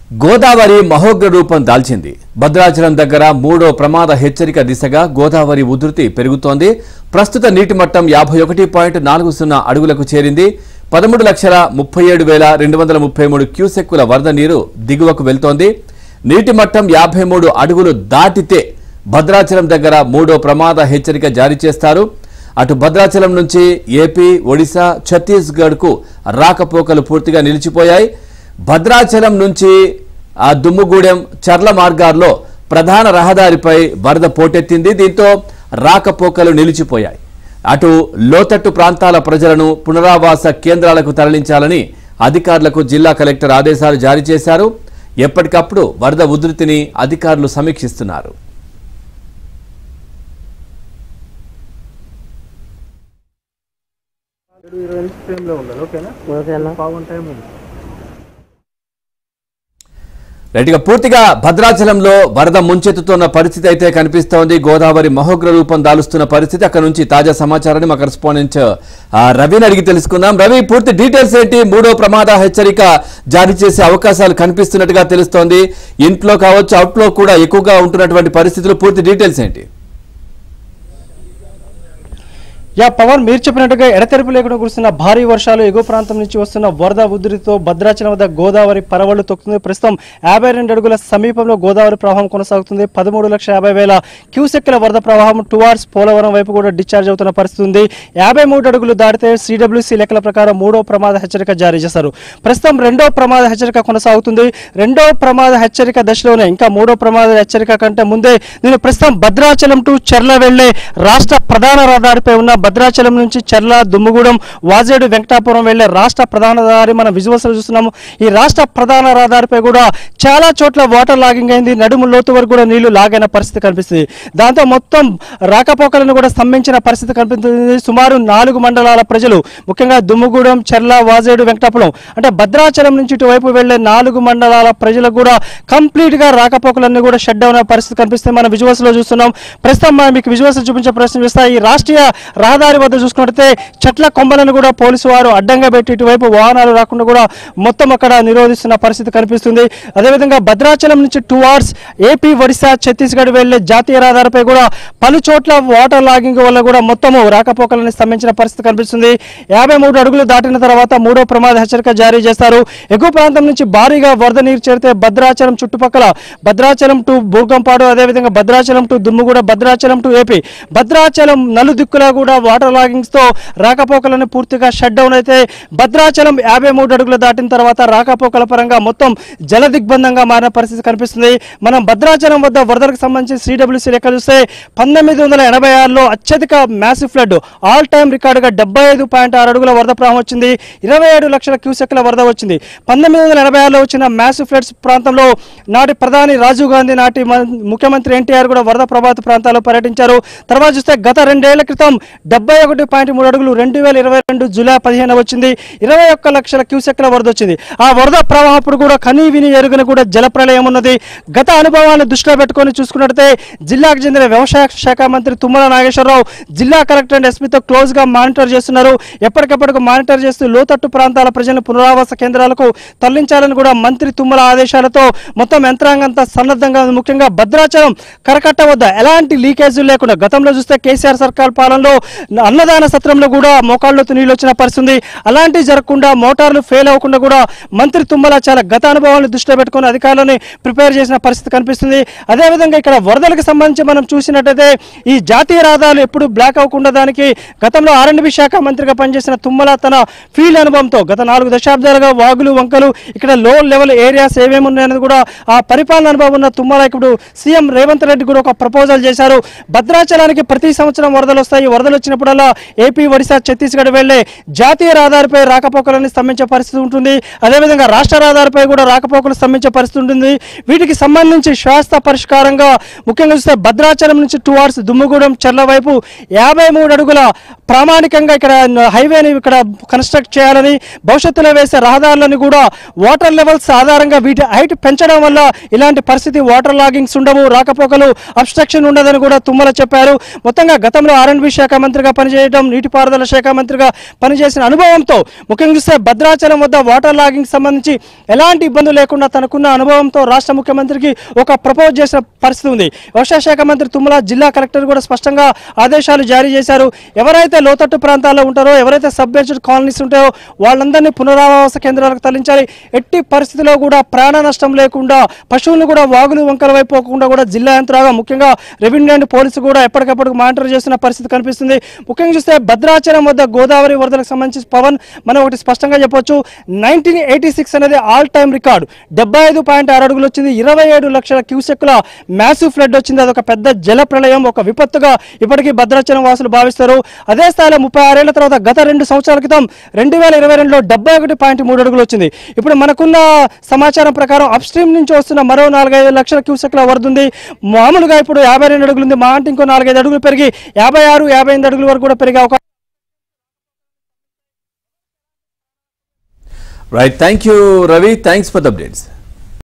గోదావరి మహోగ్ర రూపం దాల్చింది. భద్రాచలం దగ్గర మూడో ప్రమాద హెచ్చరిక దిశగా గోదావరి ఉధృతి పెరుగుతోంది. ప్రస్తుత నీటి మట్టం 51.40 అడుగులకు చేరింది. 13,37,233 క్యూసెక్కుల వరద నీరు దిగువకు వెళ్తోంది. నీటి మట్టం 53 అడుగులు దాటితే భద్రాచలం దగ్గర మూడో ప్రమాద హెచ్చరిక జారీ చేస్తారు. అటు భద్రాచలం నుంచి ఏపీ, ఒడిశా, ఛత్తీస్గఢ్కు రాకపోకలు పూర్తిగా నిలిచిపోయాయి. భద్రాచలం నుంచి దుమ్ముగూడెం, చర్ల మార్గాల్లో ప్రధాన రహదారిపై వరద పోటెత్తింది. దీంతో రాకపోకలు నిలిచిపోయాయి. అటు లోతట్టు ప్రాంతాల ప్రజలను పునరావాస కేంద్రాలకు తరలించాలని అధికారులకు జిల్లా కలెక్టర్ ఆదేశాలు జారీ చేశారు. ఎప్పటికప్పుడు వరద ఉధృతిని అధికారులు సమీక్షిస్తున్నారు. రైట్గా పూర్తిగా భద్రాచలంలో వరద ముంచెత్తుతున్న పరిస్థితి అయితే కనిపిస్తోంది. గోదావరి మహోగ్ర రూపం దాలుస్తున్న పరిస్థితి. అక్కడ నుంచి తాజా సమాచారాన్ని మా కరెస్పాండెంట్ రవిని అడిగి తెలుసుకుందాం. రవి, పూర్తి డీటెయిల్స్ ఏంటి? మూడో ప్రమాద హెచ్చరిక జారీ చేసే అవకాశాలు కనిపిస్తున్నట్టుగా తెలుస్తోంది. ఇంట్లో కావచ్చు, అవుట్లో కూడా ఎక్కువగా ఉంటున్నటువంటి పరిస్థితులు, పూర్తి డీటెయిల్స్ ఏంటి? పవన్, మీరు చెప్పినట్టుగా ఎడతెరిపి లేకుండా కురుస్తున్న భారీ వర్షాలు, ఎగువ ప్రాంతం నుంచి వస్తున్న వరద ఉధృతితో భద్రాచలం వద్ద గోదావరి పరవళ్లు తొక్కుతుంది. ప్రస్తుతం 52 అడుగుల సమీపంలో గోదావరి ప్రవాహం కొనసాగుతుంది. 13,50,000 క్యూసెక్కుల వరద ప్రవాహం టువార్డ్స్ పోలవరం వైపు కూడా డిశ్చార్జ్ అవుతున్న పరిస్థితి ఉంది. 53 అడుగులు దాటితే CWC లెక్కల ప్రకారం మూడో ప్రమాద హెచ్చరిక జారీ చేశారు. ప్రస్తుతం రెండో ప్రమాద హెచ్చరిక కొనసాగుతుంది. రెండో ప్రమాద హెచ్చరిక దశలోనే ఇంకా మూడో ప్రమాద హెచ్చరిక కంటే ముందే నేను ప్రస్తుతం భద్రాచలం టు చర్ల వెళ్లే రాష్ట్ర ప్రధాన రహదారిపై ఉన్న భద్రాచలం నుంచి చర్ల, దుమ్ముగూడెం, వాజేడు, వెంకటాపురం వెళ్లే రాష్ట్ర ప్రధాన రహదారి మనం విజువల్స్ చూస్తున్నాము. ఈ రాష్ట్ర ప్రధాన రహదారిపై కూడా చాలా చోట్ల వాటర్ లాగింగ్ అయింది. నడుము లోతు వరకు కూడా నీళ్లు లాగైన పరిస్థితి కనిపిస్తుంది. దాంతో మొత్తం రాకపోకలను కూడా స్తంభించిన పరిస్థితి కనిపిస్తుంది. సుమారు 4 మండలాల ప్రజలు, ముఖ్యంగా దుమ్ముగూడెం, చర్ల, వాజేడు, వెంకటాపురం అంటే భద్రాచలం నుంచి ఇటువైపు వెళ్లే 4 మండలాల ప్రజలకు కూడా కంప్లీట్ గా రాకపోకలన్నీ కూడా షట్ డౌన్ అయ్యే పరిస్థితి కనిపిస్తుంది. మనం విజువల్స్ లో చూస్తున్నాం. ప్రస్తుతం మీకు విజువల్స్ చూపించే ప్రయత్నం చేస్తాయి. ఈ రాష్ట్రీయ రహదారి వద్ద చూసుకున్నట్లయితే చెట్ల కొమ్మలను కూడా పోలీసు వారు అడ్డంగా పెట్టి ఇటువైపు వాహనాలు రాకుండా కూడా మొత్తం అక్కడ నిరోధిస్తున్న పరిస్థితి కనిపిస్తుంది. అదేవిధంగా భద్రాచలం నుంచి టువార్డ్స్ ఏపీ, ఒడిశా, ఛత్తీస్గఢ్ వెళ్లే జాతీయ రహదారిపై కూడా పలు చోట్ల వాటర్ లాగింగ్ వల్ల కూడా మొత్తము రాకపోకలను స్తంభించిన పరిస్థితి కనిపిస్తుంది. 53 అడుగులు దాటిన తర్వాత మూడో ప్రమాద హెచ్చరిక జారీ చేస్తారు. ఎగువ ప్రాంతం నుంచి భారీగా వరద నీరు చేరితే భద్రాచలం చుట్టుపక్కల భద్రాచలం టు బూర్గంపాడు, అదేవిధంగా Bhadrachalam to Dummugudem, Bhadrachalam to AP, Bhadrachalam నలుదిక్కులా కూడా వాటర్ లాగింగ్స్ తో రాకపోకలను పూర్తిగా షట్ డౌన్ అయితే భద్రాచలం 53 అడుగులు దాటిన తర్వాత రాకపోకల పరంగా మొత్తం జల దిగ్బంధంగా మారిన పరిస్థితి కనిపిస్తుంది. మనం భద్రాచలం వద్ద వరదలకు సంబంధించి CWC లెక్క చూస్తే 1986లో అత్యధిక మ్యాసివ్ ఫ్లడ్, ఆల్ టైమ్ రికార్డుగా 75.6 అడుగుల వరద ప్రవాహం వచ్చింది. 27 లక్షల క్యూసెక్ల వరద వచ్చింది. 1986లో వచ్చిన మ్యాసివ్ ఫ్లడ్స్ ప్రాంతంలో నాటి ప్రధాని రాజీవ్ గాంధీ, నాటి ముఖ్యమంత్రి NTR కూడా వరద ప్రభావిత ప్రాంతాల్లో పర్యటించారు. తర్వాత చూస్తే గత 2 ఏళ్ల క్రితం 71.3 అడుగులు 2022 జూలై 15 వచ్చింది. 21 లక్షల క్యూసెక్ల వరద వచ్చింది. ఆ వరద ప్రవాహప్పుడు కూడా కనీ విని ఎరుగని కూడా జల ప్రళయం ఉన్నది. గత అనుభవాలను దృష్టిలో పెట్టుకొని చూసుకున్నట్లయితే జిల్లాకు చెందిన వ్యవసాయ శాఖ మంత్రి తుమ్మల నాగేశ్వరరావు జిల్లా కలెక్టర్ అండ్ ఎస్పీతో క్లోజ్ గా మానిటర్ చేస్తున్నారు. ఎప్పటికప్పుడు మానిటర్ చేస్తూ లోతట్టు ప్రాంతాల ప్రజలను పునరావాస కేంద్రాలకు తరలించాలని కూడా మంత్రి తుమ్మల ఆదేశాలతో మొత్తం యంత్రాంగంతా సన్నద్ధంగా ఉంది. ముఖ్యంగా భద్రాచలం కరకట్ట వద్ద ఎలాంటి లీకేజీలు లేకుండా, గతంలో చూస్తే కేసీఆర్ సర్కార్ పాలనలో అన్నదాన సత్రంలో కూడా మోకాళ్ళతో నీళ్ళు వచ్చిన పరిస్థితి, అలాంటివి జరగకుండా మోటార్లు ఫెయిల్ అవ్వకుండా కూడా మంత్రి తుమ్మల చాలా గత అనుభవాలను దృష్టిలో పెట్టుకుని అధికారులను ప్రిపేర్ చేసిన పరిస్థితి కనిపిస్తుంది. అదేవిధంగా ఇక్కడ వరదలకు సంబంధించి మనం చూసినట్టయితే ఈ జాతీయ రహదారులు ఎప్పుడు బ్లాక్ అవ్వకుండా దానికి గతంలో R&B శాఖ మంత్రిగా పనిచేసిన తుమ్మల తన ఫీల్డ్ అనుభవంతో గత 4 దశాబ్దాలుగా వాగులు, వంకలు, ఇక్కడ లో లెవెల్ ఏరియాస్ ఏమేమి ఉన్నాయనేది కూడా ఆ పరిపాలన అనుభవం ఉన్న తుమ్మల ఇప్పుడు సీఎం రేవంత్ రెడ్డి కూడా ఒక ప్రపోజల్ చేశారు. భద్రాచలానికి ప్రతి సంవత్సరం వరదలు వస్తాయి. వరదలు వచ్చినప్పుడల్లా ఏపీ, ఒడిశా, ఛత్తీస్గఢ్ వెళ్లే జాతీయ రహదారిపై రాకపోకలను స్తంభించే పరిస్థితి ఉంటుంది. అదేవిధంగా రాష్ట్ర రహదారిపై కూడా రాకపోకలు స్తంభించే పరిస్థితి ఉంటుంది. వీటికి సంబంధించి శాశ్వత పరిష్కారంగా ముఖ్యంగా చూస్తే భద్రాచలం నుంచి టువార్డ్స్ దుమ్ముగూడెం, చర్ల వైపు 53 అడుగుల ప్రామాణికంగా ఇక్కడ హైవేని ఇక్కడ కన్స్ట్రక్ట్ చేయాలని, భవిష్యత్తులో వేసే రహదారులను కూడా వాటర్ లెవెల్స్ ఆధారంగా వీటి హైట్ పెంచడం వల్ల ఇలాంటి పరిస్థితి, వాటర్ లాగింగ్స్ ఉండవు, రాకపోకలు అబ్స్ట్రక్షన్ ఉండదని కూడా తుమ్మల చెప్పారు. మొత్తంగా గతంలో R&B శాఖ మంత్రి మంత్రిగా పనిచేయడం, నీటిపారుదల శాఖ మంత్రిగా పనిచేసిన అనుభవంతో ముఖ్యంగా చూస్తే భద్రాచలం వద్ద వాటర్ లాగింగ్ సంబంధించి ఎలాంటి ఇబ్బందులు లేకుండా తనకున్న అనుభవంతో రాష్ట్ర ముఖ్యమంత్రికి ఒక ప్రపోజ్ చేసిన పరిస్థితి ఉంది. వ్యవసాయ శాఖ మంత్రి తుమ్మల జిల్లా కలెక్టర్ కూడా స్పష్టంగా ఆదేశాలు జారీ చేశారు. ఎవరైతే లోతట్టు ప్రాంతాల్లో ఉంటారో, ఎవరైతే సబ్ బేస్డ్ కాలనీస్ ఉంటాయో వాళ్ళందరినీ పునరావాస కేంద్రాలకు తరలించాలి. ఎట్టి పరిస్థితిలో కూడా ప్రాణ నష్టం లేకుండా పశువులను కూడా వాగులు వంకల వైపు పోకుండా కూడా జిల్లా యంత్రాంగం ముఖ్యంగా రెవెన్యూ అండ్ పోలీసు కూడా ఎప్పటికప్పుడు మానిటర్ చేస్తున్న పరిస్థితి కనిపిస్తుంది. ముఖ్యంగా చూస్తే భద్రాచలం వద్ద గోదావరి వరదలకు సంబంధించి పవన్ మనం ఒకటి స్పష్టంగా చెప్పొచ్చు, 1986 అనేది ఆల్ టైమ్ రికార్డు. 75.6 అడుగులు వచ్చింది. 27 లక్షల క్యూసెక్ల మ్యాసివ్ ఫ్లడ్ వచ్చింది. అదొక పెద్ద జల ప్రళయం, ఒక విపత్తుగా ఇప్పటికీ భద్రాచలం వాసులు భావిస్తారు. అదే స్థాయిలో 36 ఏళ్ల తర్వాత గత 2 సంవత్సరాల క్రితం 2022లో 71.3 అడుగులు వచ్చింది. ఇప్పుడు మనకున్న సమాచారం ప్రకారం అప్ స్ట్రీమ్ నుంచి వస్తున్న మరో 4-5 లక్షల క్యూసెక్ల వరద ఉంది. మామూలుగా ఇప్పుడు 52 అడుగులు ఉంది. మా అంటే ఇంకో 4-5 అడుగులు పెరిగి 56-58 అడుగుల వరకు కూడా పెరిగే అవకాశం. Right, thank you Ravi, thanks for the updates.